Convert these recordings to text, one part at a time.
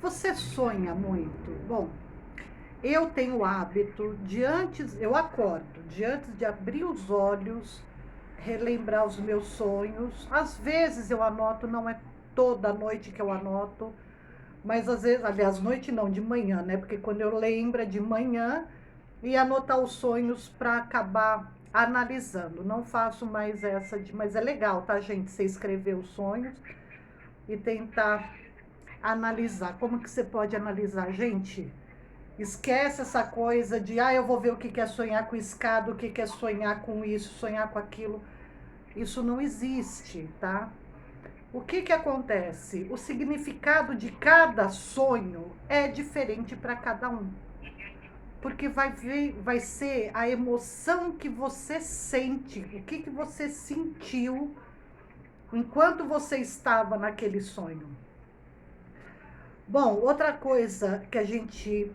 Você sonha muito? Bom, eu tenho o hábito de eu acordo, de antes de abrir os olhos, relembrar os meus sonhos. Às vezes eu anoto, não é toda noite que eu anoto, mas às vezes, aliás, noite não, de manhã, né? Porque quando eu lembro é de manhã e anotar os sonhos para acabar analisando. Não faço mais essa de, mas é legal, tá, gente? Você escrever os sonhos e tentar analisar. Como que você pode analisar, gente? Esquece essa coisa de, eu vou ver o que é sonhar com escada, o que é sonhar com isso, sonhar com aquilo. Isso não existe, tá? O que acontece? O significado de cada sonho é diferente para cada um. Porque vai ser a emoção que você sente, o que você sentiu enquanto você estava naquele sonho. Bom, outra coisa que a gente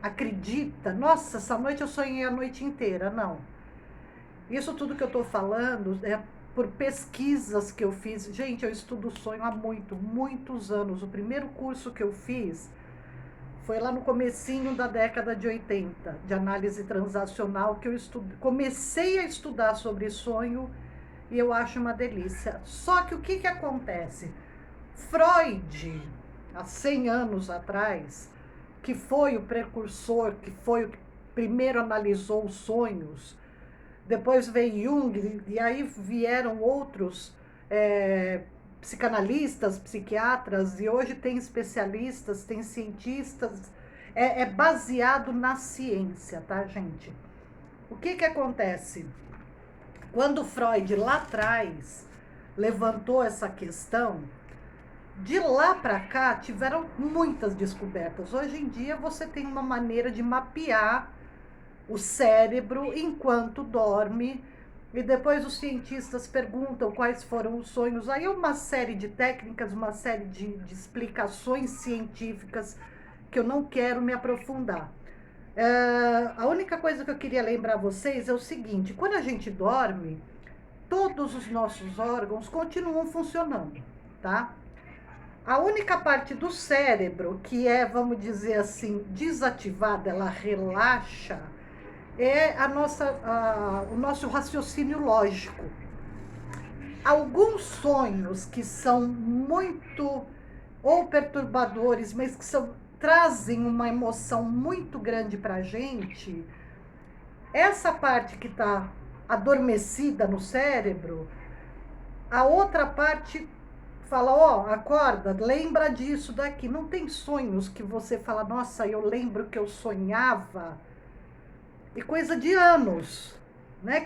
acredita, nossa, essa noite eu sonhei a noite inteira. Não. Isso tudo que eu estou falando é por pesquisas que eu fiz. Gente, eu estudo sonho há muitos anos. O primeiro curso que eu fiz foi lá no comecinho da década de 80, de análise transacional, que eu comecei a estudar sobre sonho e eu acho uma delícia. Só que o que acontece? Freud, há 100 anos atrás, que foi o precursor, que foi o que primeiro analisou os sonhos, depois veio Jung, e aí vieram outros psicanalistas, psiquiatras, e hoje tem especialistas, tem cientistas, é baseado na ciência, tá, gente? O que acontece? Quando Freud, lá atrás, levantou essa questão, de lá para cá tiveram muitas descobertas. Hoje em dia você tem uma maneira de mapear o cérebro enquanto dorme, e depois os cientistas perguntam quais foram os sonhos. Aí é uma série de técnicas, uma série de explicações científicas que eu não quero me aprofundar. A única coisa que eu queria lembrar vocês é o seguinte: quando a gente dorme, todos os nossos órgãos continuam funcionando, tá? A única parte do cérebro que é, vamos dizer assim, desativada, ela relaxa, é o nosso raciocínio lógico. Alguns sonhos que são muito ou perturbadores, mas que trazem uma emoção muito grande para a gente, essa parte que está adormecida no cérebro, a outra parte fala, acorda, lembra disso daqui. Não tem sonhos que você fala, nossa, eu lembro que eu sonhava, e coisa de anos, né?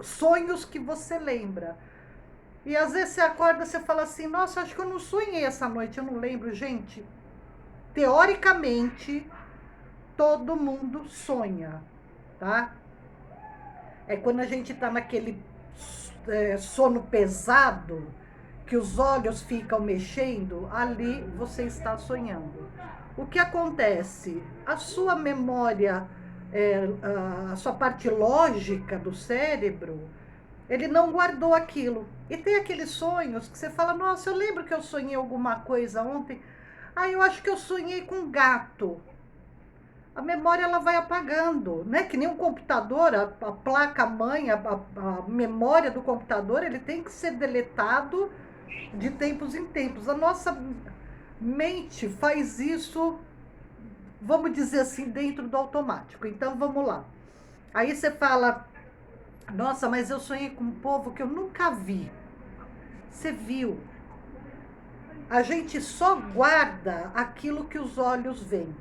Sonhos que você lembra. E às vezes você acorda, você fala assim, nossa, acho que eu não sonhei essa noite, eu não lembro. Gente, teoricamente, todo mundo sonha, tá? É quando a gente tá naquele sono pesado, que os olhos ficam mexendo, ali você está sonhando. O que acontece? A sua memória, a sua parte lógica do cérebro, ele não guardou aquilo. E tem aqueles sonhos que você fala, nossa, eu lembro que eu sonhei alguma coisa ontem. Eu acho que eu sonhei com um gato. A memória ela vai apagando, né? Que nem um computador, a placa-mãe, a memória do computador, ele tem que ser deletado de tempos em tempos. A nossa mente faz isso, vamos dizer assim, dentro do automático. Então, vamos lá. Aí você fala, nossa, mas eu sonhei com um povo que eu nunca vi. Você viu. A gente só guarda aquilo que os olhos veem.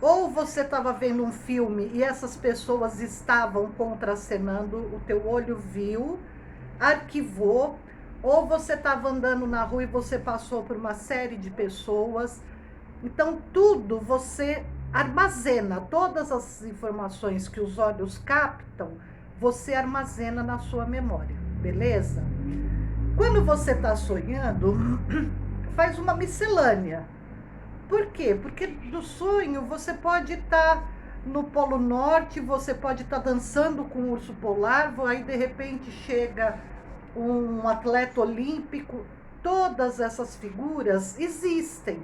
Ou você estava vendo um filme e essas pessoas estavam contracenando, o teu olho viu, arquivou, ou você estava andando na rua e você passou por uma série de pessoas. Então, tudo você armazena, todas as informações que os olhos captam, você armazena na sua memória, beleza? Quando você está sonhando, faz uma miscelânea. Por quê? Porque do sonho você pode estar no Polo Norte, você pode estar dançando com o urso polar, aí de repente chega um atleta olímpico. Todas essas figuras existem.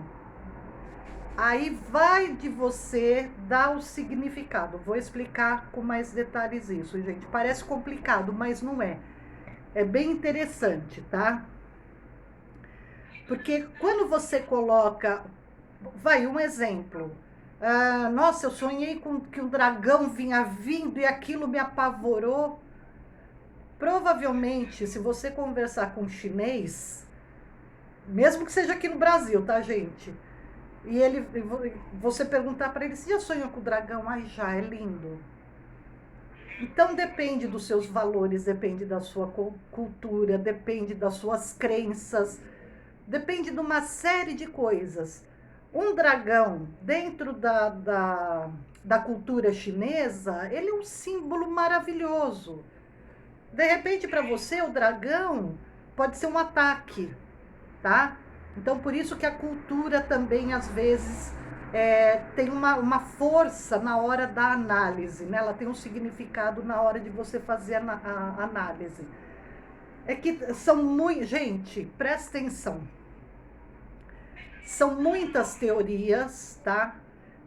Aí vai de você dar o significado. Vou explicar com mais detalhes isso, gente. Parece complicado, mas não é. É bem interessante, tá? Porque quando você coloca... Vai, um exemplo. Nossa, eu sonhei com que um dragão vinha vindo e aquilo me apavorou. Provavelmente, se você conversar com um chinês, mesmo que seja aqui no Brasil, tá, gente? E você perguntar para ele, você já sonhou com o dragão? Ai, já, é lindo. Então depende dos seus valores, depende da sua cultura, depende das suas crenças, depende de uma série de coisas. Um dragão, dentro da cultura chinesa, ele é um símbolo maravilhoso. De repente, para você, o dragão pode ser um ataque, tá? Então, por isso que a cultura também, às vezes, tem uma força na hora da análise, né? Ela tem um significado na hora de você fazer a análise. É que são muito... Gente, presta atenção. São muitas teorias, tá?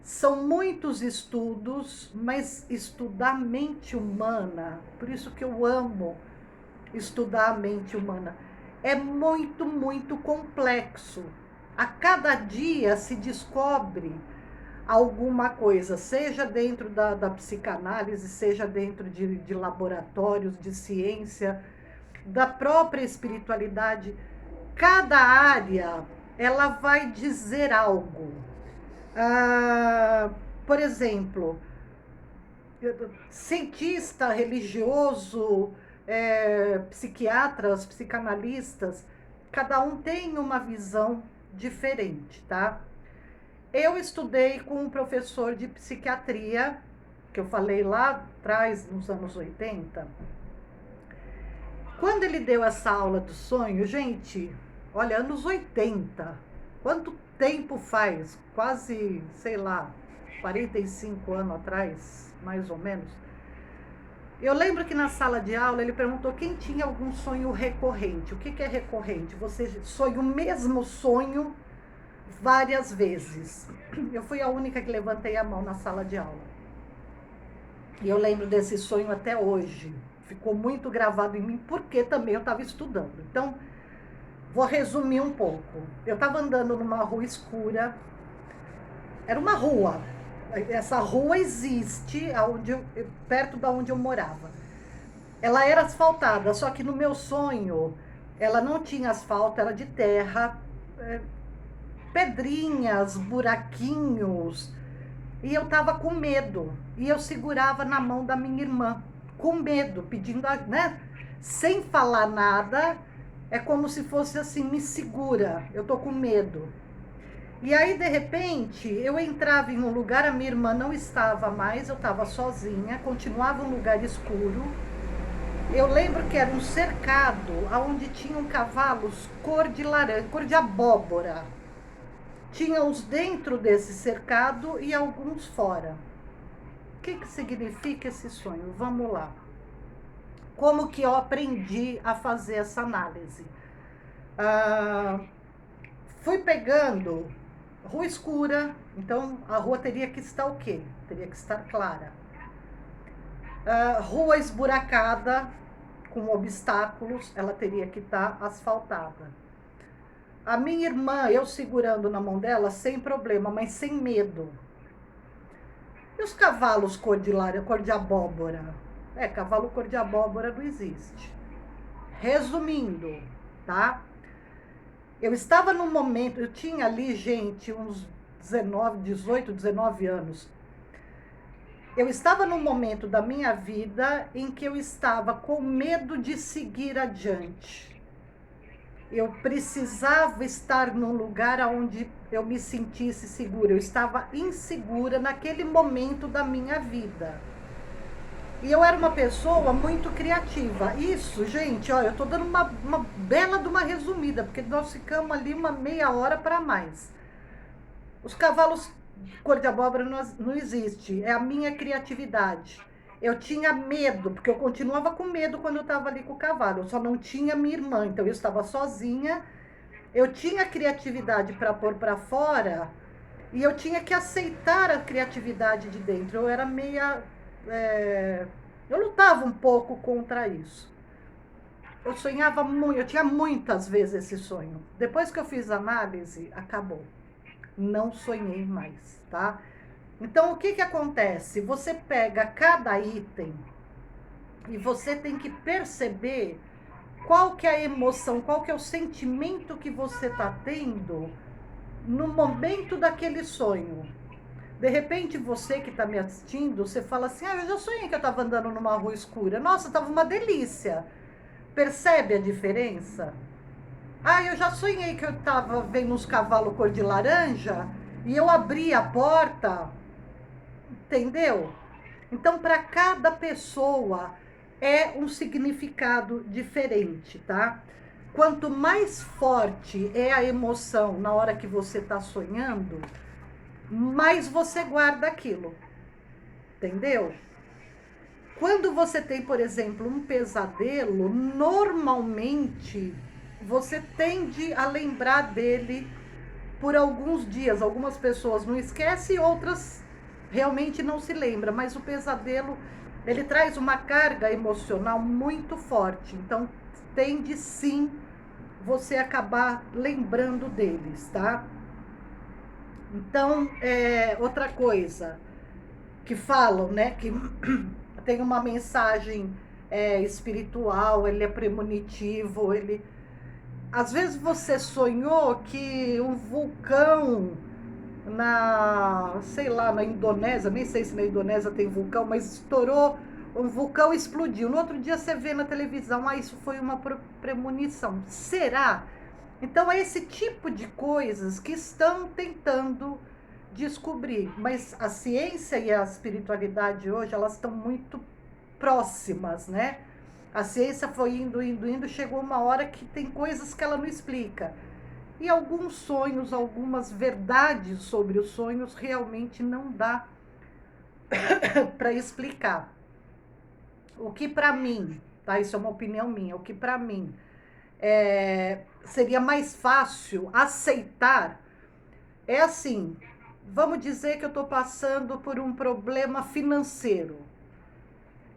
São muitos estudos, mas estudar a mente humana, por isso que eu amo estudar a mente humana, é muito, muito complexo. A cada dia se descobre alguma coisa, seja dentro da psicanálise, seja dentro de laboratórios de ciência, da própria espiritualidade. Cada área, ela vai dizer algo. Por exemplo, cientista, religioso, psiquiatras, psicanalistas, cada um tem uma visão diferente, tá? Eu estudei com um professor de psiquiatria, que eu falei lá atrás, nos anos 80. Quando ele deu essa aula do sonho, gente, olha, anos 80, quanto tempo faz? Quase, sei lá, 45 anos atrás, mais ou menos. Eu lembro que na sala de aula ele perguntou quem tinha algum sonho recorrente. O que é recorrente? Você sonha o mesmo sonho várias vezes. Eu fui a única que levantei a mão na sala de aula. E eu lembro desse sonho até hoje. Ficou muito gravado em mim, porque também eu estava estudando. Então, vou resumir um pouco. Eu estava andando numa rua escura. Era uma rua. Essa rua existe perto da onde eu morava. Ela era asfaltada, só que no meu sonho ela não tinha asfalto, era de terra, pedrinhas, buraquinhos. E eu tava com medo. E eu segurava na mão da minha irmã, com medo, pedindo, né? Sem falar nada, é como se fosse assim, me segura, eu tô com medo. E aí, de repente, eu entrava em um lugar, a minha irmã não estava mais, eu estava sozinha, continuava um lugar escuro. Eu lembro que era um cercado, onde tinham cavalos cor de laranja, cor de abóbora. Tinha uns dentro desse cercado e alguns fora. O que significa esse sonho? Vamos lá. Como que eu aprendi a fazer essa análise? Fui pegando rua escura, então a rua teria que estar o quê? Teria que estar clara. Rua esburacada, com obstáculos, ela teria que estar asfaltada. A minha irmã, eu segurando na mão dela, sem problema, mas sem medo. E os cavalos cor de abóbora? Cavalo cor de abóbora não existe. Resumindo, tá? Eu estava num momento, eu tinha ali, gente, uns 18, 19 anos. Eu estava num momento da minha vida em que eu estava com medo de seguir adiante. Eu precisava estar num lugar onde eu me sentisse segura. Eu estava insegura naquele momento da minha vida. E eu era uma pessoa muito criativa. Isso, gente, ó, eu tô dando uma bela de uma resumida, porque nós ficamos ali uma meia hora para mais. Os cavalos cor de abóbora não existe, é a minha criatividade. Eu tinha medo, porque eu continuava com medo quando eu estava ali com o cavalo. Eu só não tinha minha irmã, então eu estava sozinha. Eu tinha criatividade para pôr para fora E eu tinha que aceitar a criatividade de dentro. Eu era meia... eu lutava um pouco contra isso. Eu sonhava muito, eu tinha muitas vezes esse sonho. Depois que eu fiz análise, acabou. Não sonhei mais, tá? Então, o que que acontece? Você pega cada item e você tem que perceber qual que é a emoção, qual que é o sentimento que você está tendo no momento daquele sonho. De repente, você que está me assistindo, você fala assim, eu já sonhei que eu estava andando numa rua escura. Nossa, estava uma delícia. Percebe a diferença? Eu já sonhei que eu estava vendo uns cavalos cor de laranja e eu abri a porta, entendeu? Então, para cada pessoa é um significado diferente, tá? Quanto mais forte é a emoção na hora que você está sonhando, mais você guarda aquilo, entendeu? Quando você tem, por exemplo, um pesadelo, normalmente você tende a lembrar dele por alguns dias. Algumas pessoas não esquecem, outras realmente não se lembram, mas o pesadelo, ele traz uma carga emocional muito forte. Então, tende sim você acabar lembrando deles, tá? Então, outra coisa que falam, né, que tem uma mensagem espiritual, ele é premonitivo, ele... Às vezes você sonhou que um vulcão sei lá, na Indonésia, nem sei se na Indonésia tem vulcão, mas estourou, um vulcão explodiu. No outro dia você vê na televisão, isso foi uma premonição. Será? Então é esse tipo de coisas que estão tentando descobrir, mas a ciência e a espiritualidade hoje, elas estão muito próximas, né? A ciência foi indo, chegou uma hora que tem coisas que ela não explica. E alguns sonhos, algumas verdades sobre os sonhos realmente não dá para explicar. O que para mim, tá? Isso é uma opinião minha, o que para mim seria mais fácil aceitar é assim, vamos dizer que eu estou passando por um problema financeiro.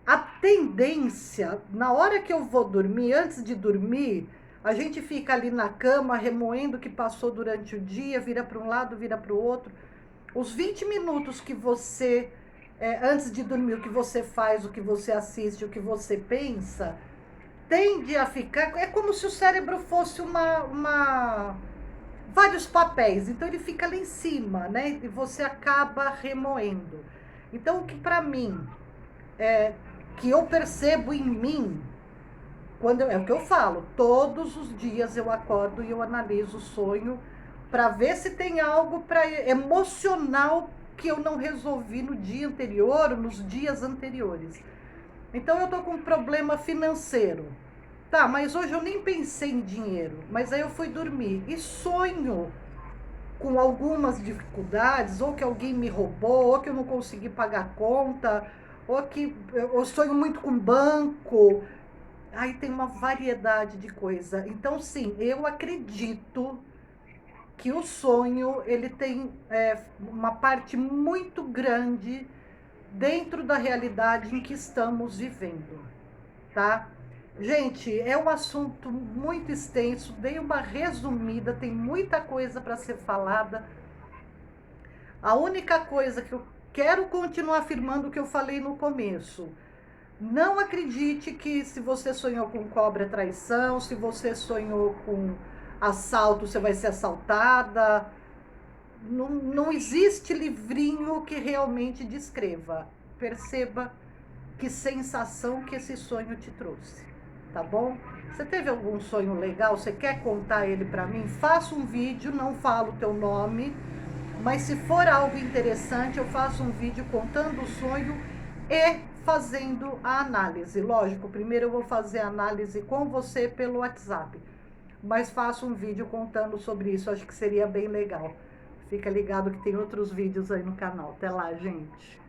A tendência, na hora que eu vou dormir, antes de dormir, a gente fica ali na cama remoendo o que passou durante o dia, vira para um lado, vira para o outro. Os 20 minutos que você, antes de dormir, o que você faz, o que você assiste, o que você pensa, tende a ficar... É como se o cérebro fosse vários papéis. Então ele fica lá em cima, né? E você acaba remoendo. Então o que para mim... que eu percebo em mim, é o que eu falo, todos os dias eu acordo e eu analiso o sonho para ver se tem algo emocional que eu não resolvi no dia anterior ou nos dias anteriores. Então eu tô com um problema financeiro. Tá, mas hoje eu nem pensei em dinheiro, mas aí eu fui dormir e sonho com algumas dificuldades, ou que alguém me roubou, ou que eu não consegui pagar a conta, ou que eu sonho muito com banco. Aí tem uma variedade de coisa. Então, sim, eu acredito que o sonho, ele tem uma parte muito grande dentro da realidade em que estamos vivendo, tá? Gente, é um assunto muito extenso, dei uma resumida, tem muita coisa para ser falada. A única coisa que eu quero continuar afirmando o que eu falei no começo: não acredite que se você sonhou com cobra é traição, se você sonhou com assalto, você vai ser assaltada. Não, não existe livrinho que realmente descreva. Perceba que sensação que esse sonho te trouxe, tá bom? Você teve algum sonho legal? Você quer contar ele para mim? Faça um vídeo, não falo o teu nome, mas se for algo interessante, eu faço um vídeo contando o sonho e fazendo a análise. Lógico, primeiro eu vou fazer a análise com você pelo WhatsApp, mas faço um vídeo contando sobre isso, acho que seria bem legal. Fica ligado que tem outros vídeos aí no canal. Até lá, gente!